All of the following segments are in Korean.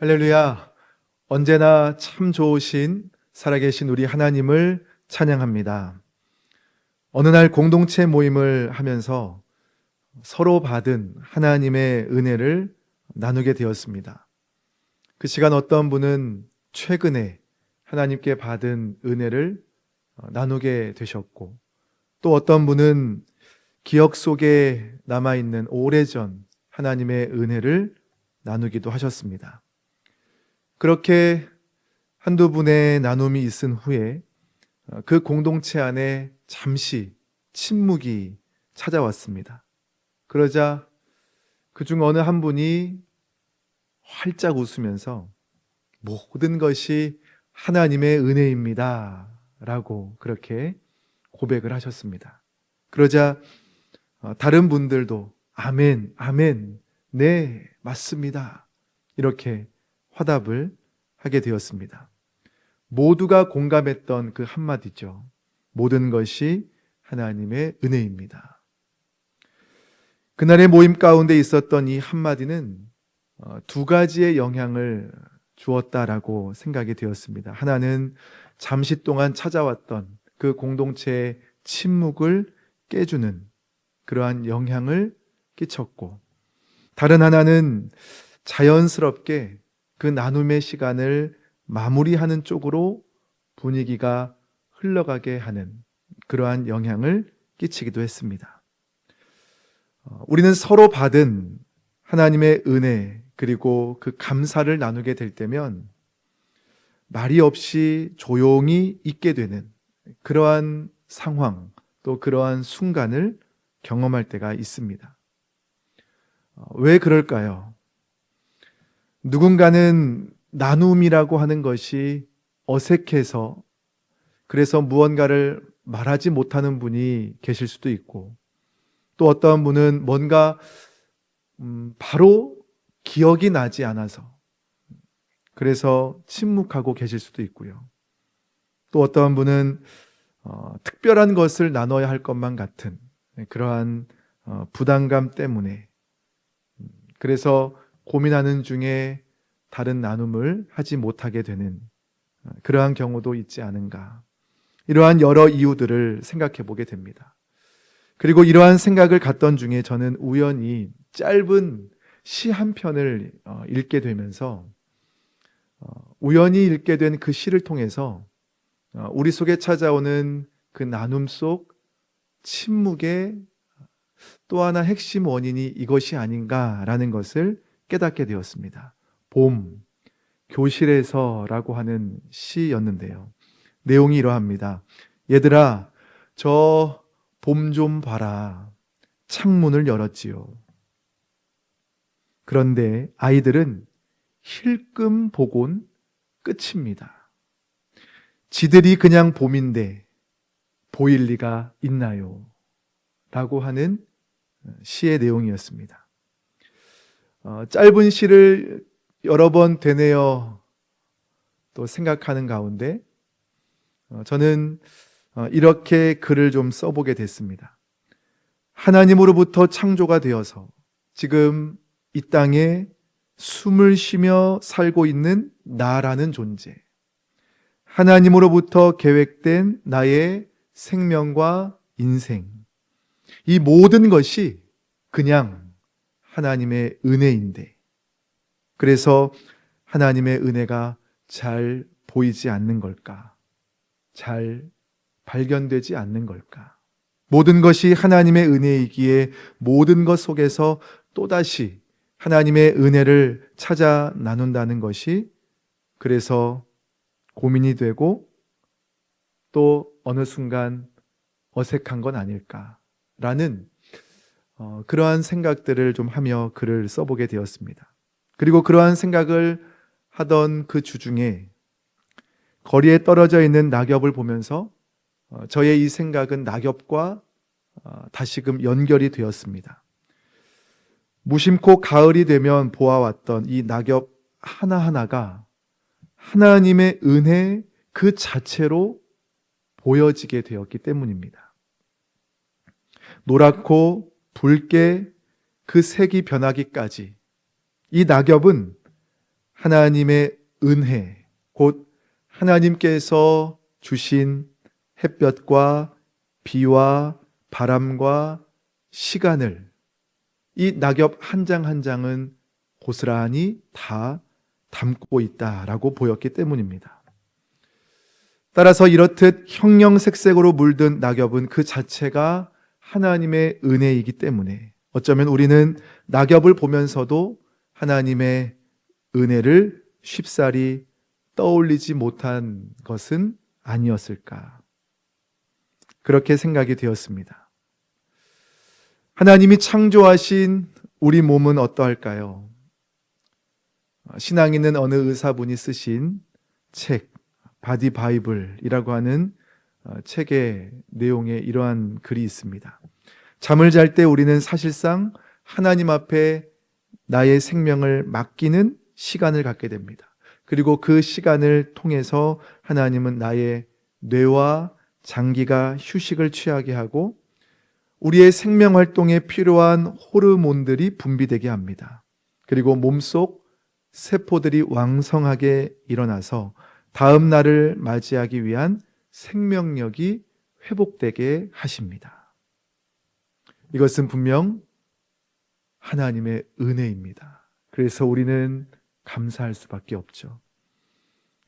할렐루야. 언제나 참 좋으신 살아계신 우리 하나님을 찬양합니다. 어느 날 공동체 모임을 하면서 서로 받은 하나님의 은혜를 나누게 되었습니다. 그 시간 어떤 분은 최근에 하나님께 받은 은혜를 나누게 되셨고, 또 어떤 분은 기억 속에 남아있는 오래전 하나님의 은혜를 나누기도 하셨습니다. 그렇게 한두 분의 나눔이 있은 후에 그 공동체 안에 잠시 침묵이 찾아왔습니다. 그러자 그중 어느 한 분이 활짝 웃으면서 모든 것이 하나님의 은혜입니다 라고 그렇게 고백을 하셨습니다. 그러자 다른 분들도 아멘, 아멘, 네, 맞습니다 이렇게 화답을 하게 되었습니다. 모두가 공감했던 그 한마디죠. 모든 것이 하나님의 은혜입니다. 그날의 모임 가운데 있었던 이 한마디는 두 가지의 영향을 주었다라고 생각이 되었습니다. 하나는 잠시 동안 찾아왔던 그 공동체의 침묵을 깨주는 그러한 영향을 끼쳤고, 다른 하나는 자연스럽게 그 나눔의 시간을 마무리하는 쪽으로 분위기가 흘러가게 하는 그러한 영향을 끼치기도 했습니다. 우리는 서로 받은 하나님의 은혜 그리고 그 감사를 나누게 될 때면 말이 없이 조용히 있게 되는 그러한 상황, 또 그러한 순간을 경험할 때가 있습니다. 왜 그럴까요? 누군가는 나눔이라고 하는 것이 어색해서 그래서 무언가를 말하지 못하는 분이 계실 수도 있고, 또 어떤 분은 뭔가 바로 기억이 나지 않아서 그래서 침묵하고 계실 수도 있고요. 또 어떤 분은 특별한 것을 나눠야 할 것만 같은 그러한 부담감 때문에 그래서 고민하는 중에 다른 나눔을 하지 못하게 되는 그러한 경우도 있지 않은가. 이러한 여러 이유들을 생각해 보게 됩니다. 그리고 이러한 생각을 갖던 중에 저는 우연히 짧은 시 한 편을 읽게 되면서 우연히 읽게 된 그 시를 통해서 우리 속에 찾아오는 그 나눔 속 침묵의 또 하나 핵심 원인이 이것이 아닌가라는 것을 깨닫게 되었습니다. 봄, 교실에서라고 하는 시였는데요. 내용이 이러합니다. 얘들아, 저 봄 좀 봐라. 창문을 열었지요. 그런데 아이들은 힐끔 보곤 끝입니다. 지들이 그냥 봄인데 보일 리가 있나요? 라고 하는 시의 내용이었습니다. 짧은 시를 여러 번 되뇌어 또 생각하는 가운데 저는 이렇게 글을 좀 써보게 됐습니다. 하나님으로부터 창조가 되어서 지금 이 땅에 숨을 쉬며 살고 있는 나라는 존재, 하나님으로부터 계획된 나의 생명과 인생, 이 모든 것이 그냥 하나님의 은혜인데, 그래서 하나님의 은혜가 잘 보이지 않는 걸까? 잘 발견되지 않는 걸까? 모든 것이 하나님의 은혜이기에 모든 것 속에서 또다시 하나님의 은혜를 찾아 나눈다는 것이 그래서 고민이 되고 또 어느 순간 어색한 건 아닐까라는 그러한 생각들을 좀 하며 글을 써보게 되었습니다. 그리고 그러한 생각을 하던 그 주중에 거리에 떨어져 있는 낙엽을 보면서 저의 이 생각은 낙엽과 다시금 연결이 되었습니다. 무심코 가을이 되면 보아왔던 이 낙엽 하나하나가 하나님의 은혜 그 자체로 보여지게 되었기 때문입니다. 노랗고 붉게 그 색이 변하기까지 이 낙엽은 하나님의 은혜, 곧 하나님께서 주신 햇볕과 비와 바람과 시간을 이 낙엽 한 장 한 장은 고스란히 다 담고 있다라고 보였기 때문입니다. 따라서 이렇듯 형형색색으로 물든 낙엽은 그 자체가 하나님의 은혜이기 때문에 어쩌면 우리는 낙엽을 보면서도 하나님의 은혜를 쉽사리 떠올리지 못한 것은 아니었을까, 그렇게 생각이 되었습니다. 하나님이 창조하신 우리 몸은 어떠할까요? 신앙 있는 어느 의사분이 쓰신 책, 바디 바이블이라고 하는 책의 내용에 이러한 글이 있습니다. 잠을 잘 때 우리는 사실상 하나님 앞에 나의 생명을 맡기는 시간을 갖게 됩니다. 그리고 그 시간을 통해서 하나님은 나의 뇌와 장기가 휴식을 취하게 하고 우리의 생명 활동에 필요한 호르몬들이 분비되게 합니다. 그리고 몸속 세포들이 왕성하게 일어나서 다음 날을 맞이하기 위한 생명력이 회복되게 하십니다. 이것은 분명 하나님의 은혜입니다. 그래서 우리는 감사할 수밖에 없죠.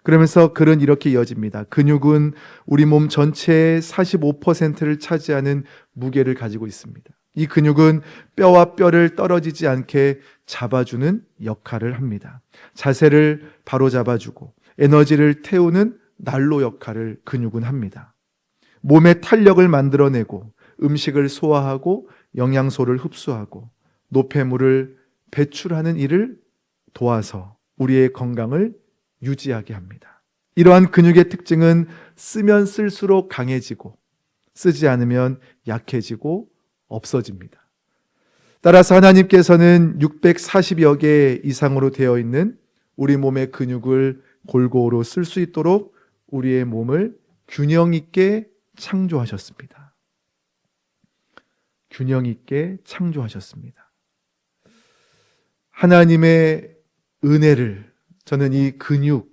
그러면서 글은 이렇게 이어집니다. 근육은 우리 몸 전체의 45%를 차지하는 무게를 가지고 있습니다. 이 근육은 뼈와 뼈를 떨어지지 않게 잡아주는 역할을 합니다. 자세를 바로 잡아주고 에너지를 태우는 난로 역할을 근육은 합니다. 몸의 탄력을 만들어내고 음식을 소화하고 영양소를 흡수하고 노폐물을 배출하는 일을 도와서 우리의 건강을 유지하게 합니다. 이러한 근육의 특징은 쓰면 쓸수록 강해지고 쓰지 않으면 약해지고 없어집니다. 따라서 하나님께서는 640여 개 이상으로 되어 있는 우리 몸의 근육을 골고루 쓸 수 있도록 우리의 몸을 균형 있게 창조하셨습니다. 균형 있게 창조하셨습니다. 하나님의 은혜를 저는 이 근육에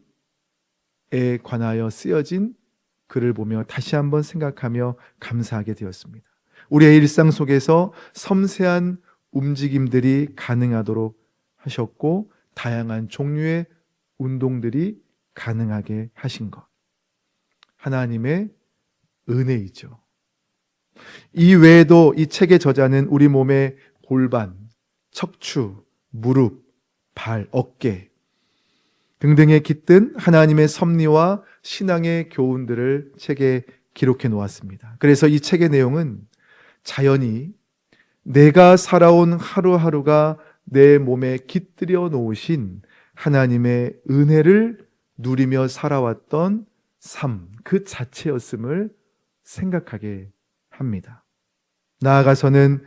관하여 쓰여진 글을 보며 다시 한번 생각하며 감사하게 되었습니다. 우리의 일상 속에서 섬세한 움직임들이 가능하도록 하셨고 다양한 종류의 운동들이 가능하게 하신 것, 하나님의 은혜이죠. 이 외에도 이 책의 저자는 우리 몸의 골반, 척추, 무릎, 발, 어깨 등등에 깃든 하나님의 섭리와 신앙의 교훈들을 책에 기록해 놓았습니다. 그래서 이 책의 내용은 자연히 내가 살아온 하루하루가 내 몸에 깃들여 놓으신 하나님의 은혜를 누리며 살아왔던 삶 그 자체였음을 생각하게 합니다. 나아가서는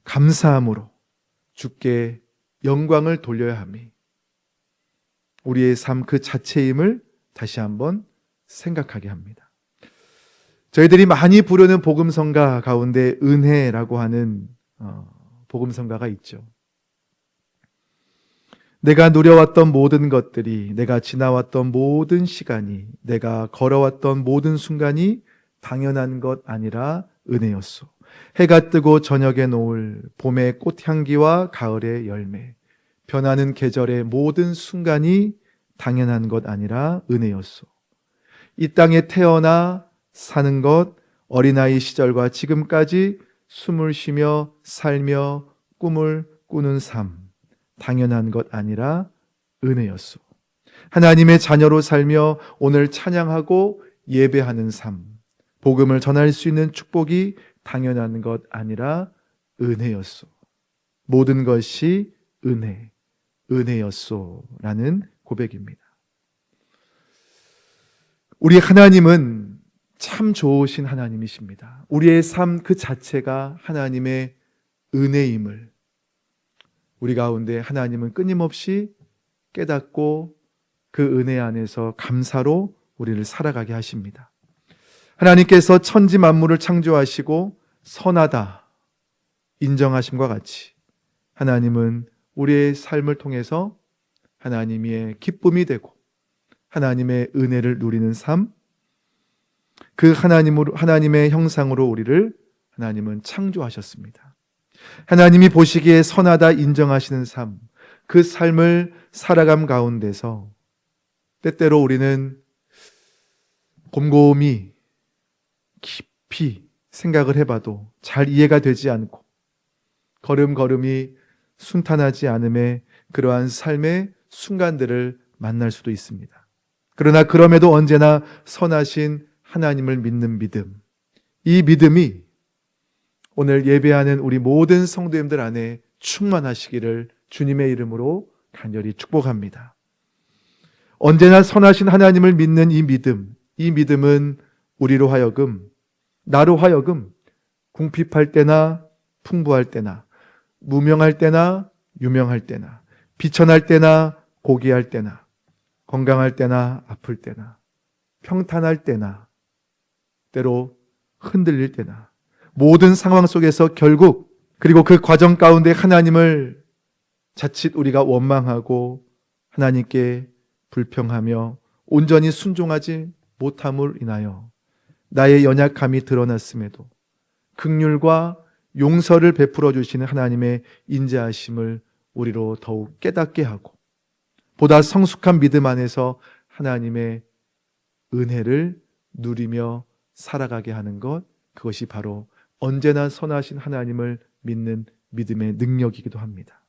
감사함으로 주께 영광을 돌려야 함이 우리의 삶 그 자체임을 다시 한번 생각하게 합니다. 저희들이 많이 부르는 복음성가 가운데 은혜라고 하는 복음성가가 있죠. 내가 누려왔던 모든 것들이, 내가 지나왔던 모든 시간이, 내가 걸어왔던 모든 순간이 당연한 것 아니라 은혜였소. 해가 뜨고 저녁에 노을, 봄의 꽃향기와 가을의 열매, 변하는 계절의 모든 순간이 당연한 것 아니라 은혜였소. 이 땅에 태어나 사는 것, 어린아이 시절과 지금까지 숨을 쉬며 살며 꿈을 꾸는 삶, 당연한 것 아니라 은혜였소. 하나님의 자녀로 살며 오늘 찬양하고 예배하는 삶, 복음을 전할 수 있는 축복이 당연한 것 아니라 은혜였소. 모든 것이 은혜였소라는 고백입니다. 우리 하나님은 참 좋으신 하나님이십니다. 우리의 삶 그 자체가 하나님의 은혜임을 우리 가운데 하나님은 끊임없이 깨닫고 그 은혜 안에서 감사로 우리를 살아가게 하십니다. 하나님께서 천지 만물을 창조하시고 선하다 인정하심과 같이 하나님은 우리의 삶을 통해서 하나님의 기쁨이 되고 하나님의 은혜를 누리는 삶, 그 하나님의 형상으로 우리를 하나님은 창조하셨습니다. 하나님이 보시기에 선하다 인정하시는 삶, 그 삶을 살아감 가운데서 때때로 우리는 곰곰이 깊이 생각을 해봐도 잘 이해가 되지 않고 걸음걸음이 순탄하지 않음에 그러한 삶의 순간들을 만날 수도 있습니다. 그러나 그럼에도 언제나 선하신 하나님을 믿는 믿음, 이 믿음이 오늘 예배하는 우리 모든 성도님들 안에 충만하시기를 주님의 이름으로 간절히 축복합니다. 언제나 선하신 하나님을 믿는 이 믿음은 우리로 하여금, 나로 하여금 궁핍할 때나 풍부할 때나, 무명할 때나 유명할 때나, 비천할 때나 고귀할 때나, 건강할 때나 아플 때나, 평탄할 때나, 때로 흔들릴 때나, 모든 상황 속에서 결국, 그리고 그 과정 가운데 하나님을 자칫 우리가 원망하고 하나님께 불평하며 온전히 순종하지 못함을 인하여 나의 연약함이 드러났음에도 긍휼과 용서를 베풀어 주시는 하나님의 인자하심을 우리로 더욱 깨닫게 하고 보다 성숙한 믿음 안에서 하나님의 은혜를 누리며 살아가게 하는 것, 그것이 바로 언제나 선하신 하나님을 믿는 믿음의 능력이기도 합니다.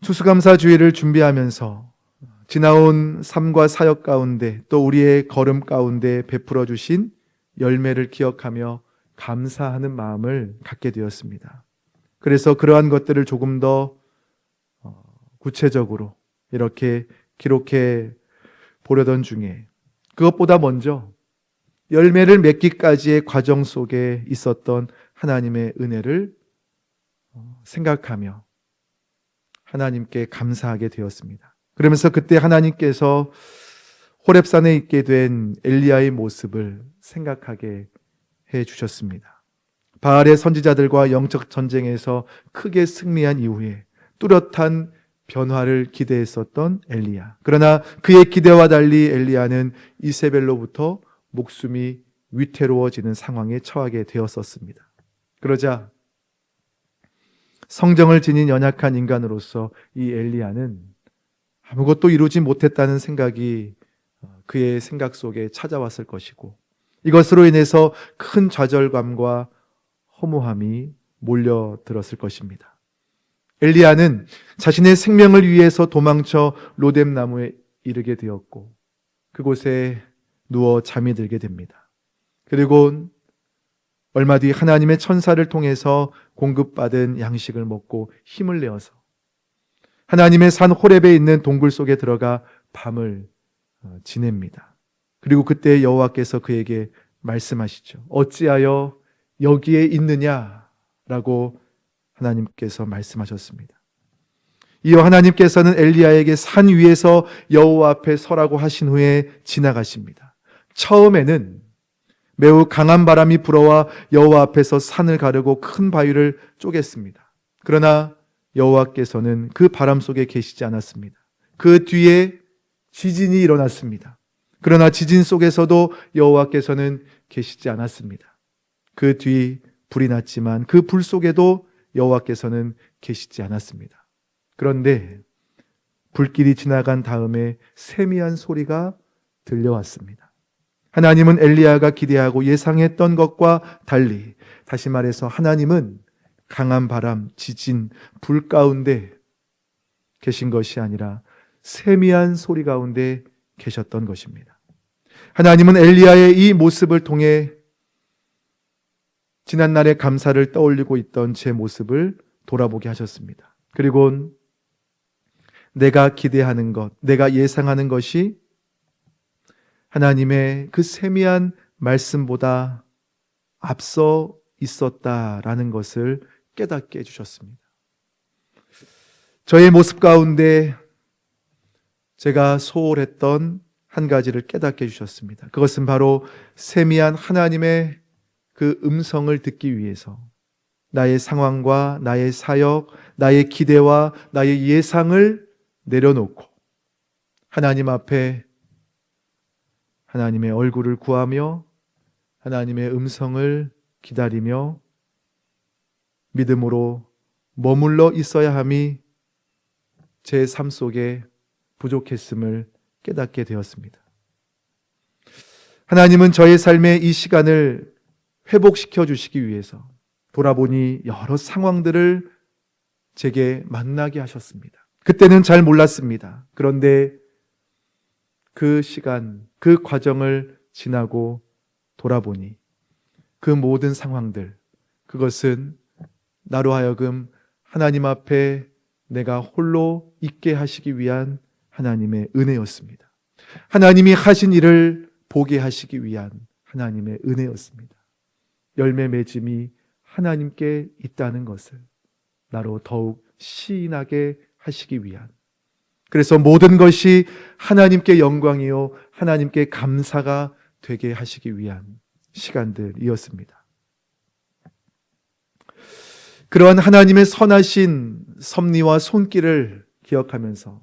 추수감사주일을 준비하면서 지나온 삶과 사역 가운데 또 우리의 걸음 가운데 베풀어 주신 열매를 기억하며 감사하는 마음을 갖게 되었습니다. 그래서 그러한 것들을 조금 더 구체적으로 이렇게 기록해 보려던 중에 그것보다 먼저 열매를 맺기까지의 과정 속에 있었던 하나님의 은혜를 생각하며 하나님께 감사하게 되었습니다. 그러면서 그때 하나님께서 호렙산에 있게 된 엘리야의 모습을 생각하게 해 주셨습니다. 바알의 선지자들과 영적 전쟁에서 크게 승리한 이후에 뚜렷한 변화를 기대했었던 엘리야. 그러나 그의 기대와 달리 엘리야는 이세벨로부터 목숨이 위태로워지는 상황에 처하게 되었었습니다. 그러자 성정을 지닌 연약한 인간으로서 이 엘리야는 아무것도 이루지 못했다는 생각이 그의 생각 속에 찾아왔을 것이고 이것으로 인해서 큰 좌절감과 허무함이 몰려들었을 것입니다. 엘리야는 자신의 생명을 위해서 도망쳐 로뎀나무에 이르게 되었고 그곳에 누워 잠이 들게 됩니다. 그리고 얼마 뒤 하나님의 천사를 통해서 공급받은 양식을 먹고 힘을 내어서 하나님의 산 호렙에 있는 동굴 속에 들어가 밤을 지냅니다. 그리고 그때 여호와께서 그에게 말씀하시죠. 어찌하여 여기에 있느냐라고 하나님께서 말씀하셨습니다. 이어 하나님께서는 엘리야에게 산 위에서 여호와 앞에 서라고 하신 후에 지나가십니다. 처음에는 매우 강한 바람이 불어와 여호와 앞에서 산을 가르고 큰 바위를 쪼갰습니다. 그러나 여호와께서는 그 바람 속에 계시지 않았습니다. 그 뒤에 지진이 일어났습니다. 그러나 지진 속에서도 여호와께서는 계시지 않았습니다. 그 뒤 불이 났지만 그 불 속에도 여호와께서는 계시지 않았습니다. 그런데 불길이 지나간 다음에 세미한 소리가 들려왔습니다. 하나님은 엘리야가 기대하고 예상했던 것과 달리, 다시 말해서 하나님은 강한 바람, 지진, 불 가운데 계신 것이 아니라 세미한 소리 가운데 계셨던 것입니다. 하나님은 엘리야의 이 모습을 통해 지난날의 감사를 떠올리고 있던 제 모습을 돌아보게 하셨습니다. 그리고 내가 기대하는 것, 내가 예상하는 것이 하나님의 그 세미한 말씀보다 앞서 있었다라는 것을 깨닫게 해주셨습니다. 저의 모습 가운데 제가 소홀했던 한 가지를 깨닫게 해주셨습니다. 그것은 바로 세미한 하나님의 그 음성을 듣기 위해서 나의 상황과 나의 사역, 나의 기대와 나의 예상을 내려놓고 하나님 앞에 하나님의 얼굴을 구하며 하나님의 음성을 기다리며 믿음으로 머물러 있어야 함이 제 삶 속에 부족했음을 깨닫게 되었습니다. 하나님은 저의 삶의 이 시간을 회복시켜 주시기 위해서 돌아보니 여러 상황들을 제게 만나게 하셨습니다. 그때는 잘 몰랐습니다. 그런데 그 시간, 그 과정을 지나고 돌아보니 그 모든 상황들, 그것은 나로 하여금 하나님 앞에 내가 홀로 있게 하시기 위한 하나님의 은혜였습니다. 하나님이 하신 일을 보게 하시기 위한 하나님의 은혜였습니다. 열매 맺음이 하나님께 있다는 것을 나로 더욱 시인하게 하시기 위한, 그래서 모든 것이 하나님께 영광이요 하나님께 감사가 되게 하시기 위한 시간들이었습니다. 그러한 하나님의 선하신 섭리와 손길을 기억하면서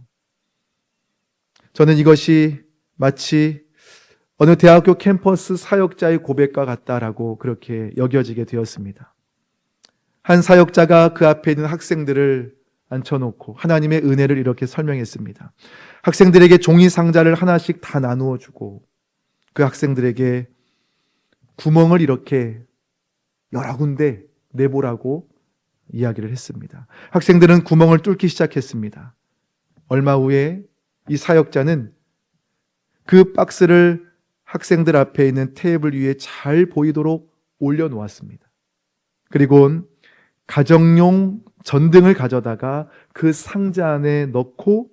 저는 이것이 마치 어느 대학교 캠퍼스 사역자의 고백과 같다라고 그렇게 여겨지게 되었습니다. 한 사역자가 그 앞에 있는 학생들을 앉혀놓고 하나님의 은혜를 이렇게 설명했습니다. 학생들에게 종이 상자를 하나씩 다 나누어 주고 그 학생들에게 구멍을 이렇게 여러 군데 내보라고 이야기를 했습니다. 학생들은 구멍을 뚫기 시작했습니다. 얼마 후에 이 사역자는 그 박스를 학생들 앞에 있는 테이블 위에 잘 보이도록 올려놓았습니다. 그리고 가정용 전등을 가져다가 그 상자 안에 넣고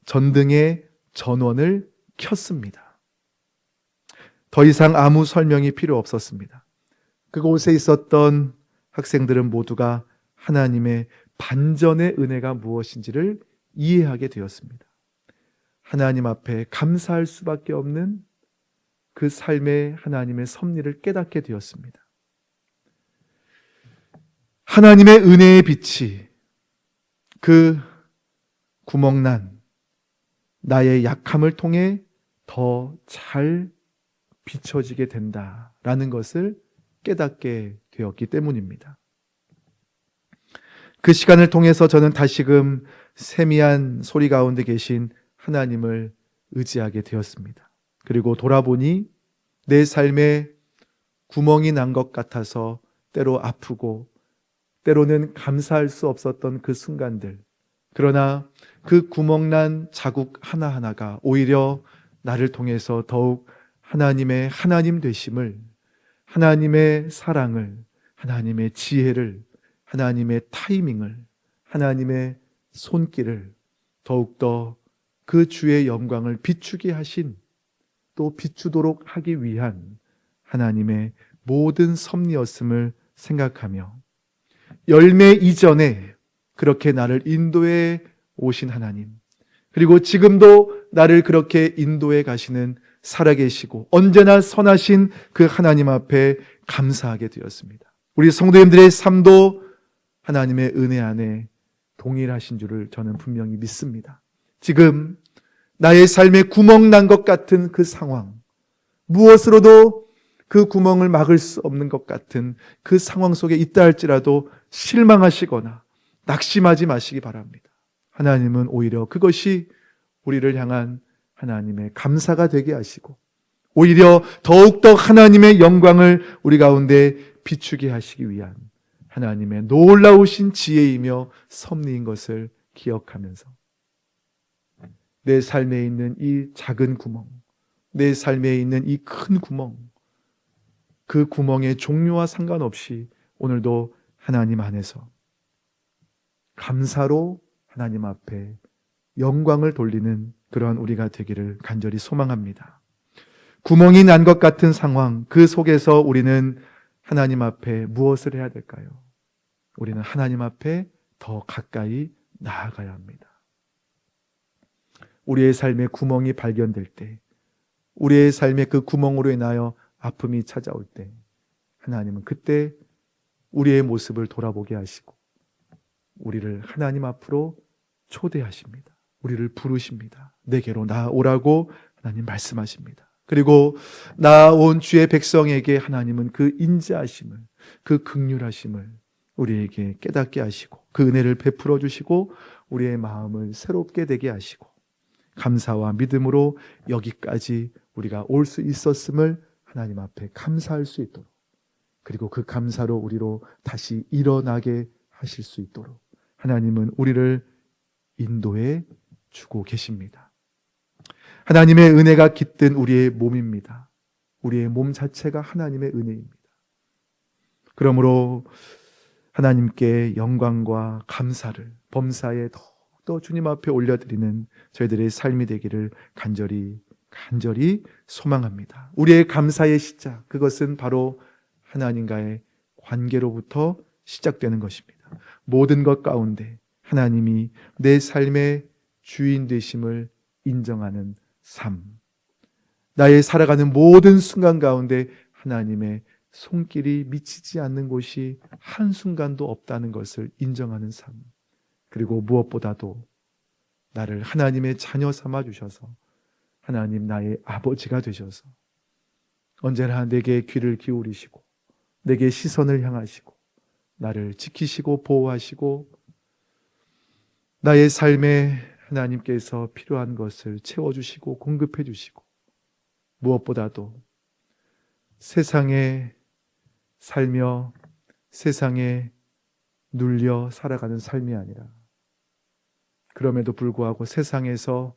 전등의 전원을 켰습니다. 더 이상 아무 설명이 필요 없었습니다. 그곳에 있었던 학생들은 모두가 하나님의 반전의 은혜가 무엇인지를 이해하게 되었습니다. 하나님 앞에 감사할 수밖에 없는 그 삶의 하나님의 섭리를 깨닫게 되었습니다. 하나님의 은혜의 빛이 그 구멍난 나의 약함을 통해 더 잘 비춰지게 된다라는 것을 깨닫게 되었기 때문입니다. 그 시간을 통해서 저는 다시금 세미한 소리 가운데 계신 하나님을 의지하게 되었습니다. 그리고 돌아보니 내 삶에 구멍이 난 것 같아서 때로 아프고 때로는 감사할 수 없었던 그 순간들, 그러나 그 구멍난 자국 하나하나가 오히려 나를 통해서 더욱 하나님의 하나님 되심을, 하나님의 사랑을, 하나님의 지혜를, 하나님의 타이밍을, 하나님의 손길을 더욱더 그 주의 영광을 비추게 하신, 또 비추도록 하기 위한 하나님의 모든 섭리였음을 생각하며 열매 이전에 그렇게 나를 인도해 오신 하나님, 그리고 지금도 나를 그렇게 인도해 가시는 살아계시고 언제나 선하신 그 하나님 앞에 감사하게 되었습니다. 우리 성도님들의 삶도 하나님의 은혜 안에 동일하신 줄을 저는 분명히 믿습니다. 지금 나의 삶에 구멍 난 것 같은 그 상황, 무엇으로도 그 구멍을 막을 수 없는 것 같은 그 상황 속에 있다 할지라도 실망하시거나 낙심하지 마시기 바랍니다. 하나님은 오히려 그것이 우리를 향한 하나님의 감사가 되게 하시고 오히려 더욱더 하나님의 영광을 우리 가운데 비추게 하시기 위한 하나님의 놀라우신 지혜이며 섭리인 것을 기억하면서 내 삶에 있는 이 작은 구멍, 내 삶에 있는 이 큰 구멍, 그 구멍의 종류와 상관없이 오늘도 하나님 안에서 감사로 하나님 앞에 영광을 돌리는 그러한 우리가 되기를 간절히 소망합니다. 구멍이 난 것 같은 상황, 그 속에서 우리는 하나님 앞에 무엇을 해야 될까요? 우리는 하나님 앞에 더 가까이 나아가야 합니다. 우리의 삶에 구멍이 발견될 때, 우리의 삶에 그 구멍으로 인하여 아픔이 찾아올 때 하나님은 그때 우리의 모습을 돌아보게 하시고 우리를 하나님 앞으로 초대하십니다. 우리를 부르십니다. 내게로 나오라고 하나님 말씀하십니다. 그리고 나온 주의 백성에게 하나님은 그 인자하심을, 그 긍휼하심을 우리에게 깨닫게 하시고 그 은혜를 베풀어 주시고 우리의 마음을 새롭게 되게 하시고 감사와 믿음으로 여기까지 우리가 올 수 있었음을 하나님 앞에 감사할 수 있도록, 그리고 그 감사로 우리로 다시 일어나게 하실 수 있도록 하나님은 우리를 인도해 주고 계십니다. 하나님의 은혜가 깃든 우리의 몸입니다. 우리의 몸 자체가 하나님의 은혜입니다. 그러므로 하나님께 영광과 감사를 범사에 더욱더 주님 앞에 올려드리는 저희들의 삶이 되기를 간절히 소망합니다. 우리의 감사의 시작, 그것은 바로 하나님과의 관계로부터 시작되는 것입니다. 모든 것 가운데 하나님이 내 삶의 주인 되심을 인정하는 삶, 나의 살아가는 모든 순간 가운데 하나님의 손길이 미치지 않는 곳이 한순간도 없다는 것을 인정하는 삶, 그리고 무엇보다도 나를 하나님의 자녀 삼아 주셔서 하나님 나의 아버지가 되셔서 언제나 내게 귀를 기울이시고 내게 시선을 향하시고 나를 지키시고 보호하시고 나의 삶에 하나님께서 필요한 것을 채워주시고 공급해 주시고, 무엇보다도 세상에 살며 세상에 눌려 살아가는 삶이 아니라 그럼에도 불구하고 세상에서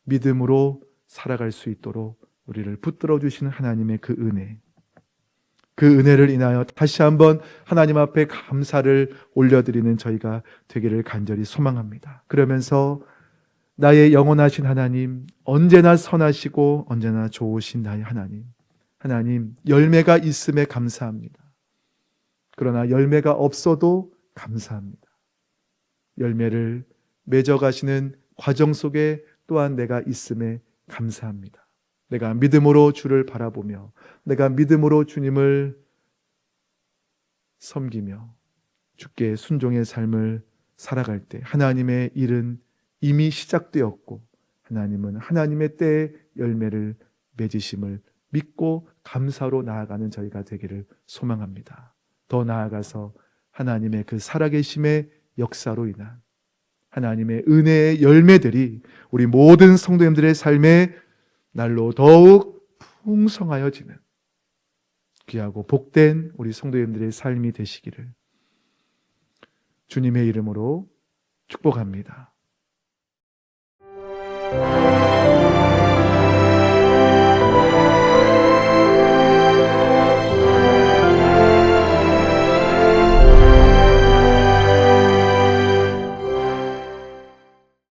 믿음으로 살아갈 수 있도록 우리를 붙들어 주시는 하나님의 그 은혜, 그 은혜를 인하여 다시 한번 하나님 앞에 감사를 올려드리는 저희가 되기를 간절히 소망합니다. 그러면서 나의 영원하신 하나님, 언제나 선하시고 언제나 좋으신 나의 하나님, 열매가 있음에 감사합니다. 그러나 열매가 없어도 감사합니다. 열매를 맺어가시는 과정 속에 또한 내가 있음에 감사합니다. 내가 믿음으로 주를 바라보며 내가 믿음으로 주님을 섬기며 주께 순종의 삶을 살아갈 때 하나님의 일은 이미 시작되었고 하나님은 하나님의 때에 열매를 맺으심을 믿고 감사로 나아가는 저희가 되기를 소망합니다. 더 나아가서 하나님의 그 살아계심의 역사로 인한 하나님의 은혜의 열매들이 우리 모든 성도님들의 삶에 날로 더욱 풍성하여지는 귀하고 복된 우리 성도님들의 삶이 되시기를 주님의 이름으로 축복합니다.